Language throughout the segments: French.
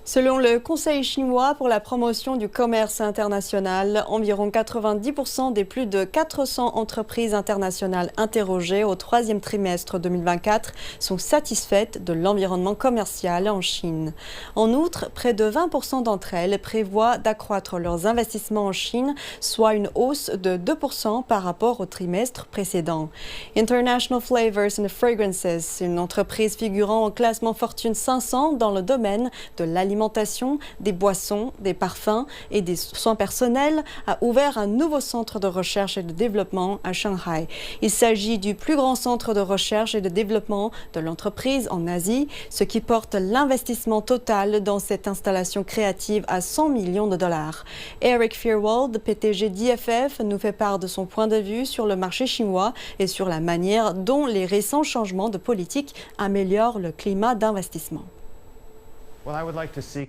Selon le Conseil chinois pour la promotion du commerce international, environ 90% des plus de 400 entreprises internationales interrogées au troisième trimestre 2024 sont satisfaites de l'environnement commercial en Chine. En outre, près de 20% d'entre elles prévoient d'accroître leurs investissements en Chine, soit une hausse de 2% par rapport au trimestre précédent. International Flavors and Fragrances, une entreprise figurant au classement Fortune 500 dans le domaine de l'alimentation, des boissons, des parfums et des soins personnels, a ouvert un nouveau centre de recherche et de développement à Shanghai. Il s'agit du plus grand centre de recherche et de développement de l'entreprise en Asie, ce qui porte l'investissement total dans cette installation créative à 100 millions de dollars. Eric Fearwald, PTG d'IFF, nous fait part de son point de vue sur le marché chinois et sur la manière dont les récents changements de politique améliorent le climat d'investissement.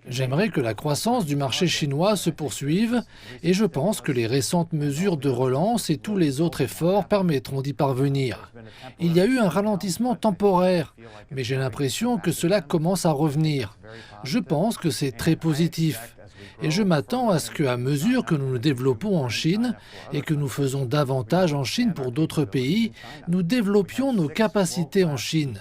J'aimerais que la croissance du marché chinois se poursuive et je pense que les récentes mesures de relance et tous les autres efforts permettront d'y parvenir. Il y a eu un ralentissement temporaire, mais j'ai l'impression que cela commence à revenir. Je pense que c'est très positif. Et je m'attends à ce qu'à mesure que nous nous développons en Chine et que nous faisons davantage en Chine pour d'autres pays, nous développions nos capacités en Chine.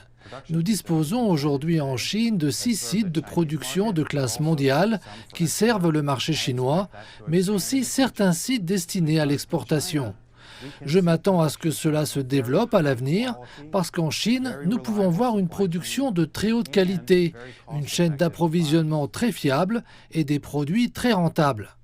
Nous disposons aujourd'hui en Chine de 6 sites de production de classe mondiale qui servent le marché chinois, mais aussi certains sites destinés à l'exportation. Je m'attends à ce que cela se développe à l'avenir parce qu'en Chine, nous pouvons voir une production de très haute qualité, une chaîne d'approvisionnement très fiable et des produits très rentables.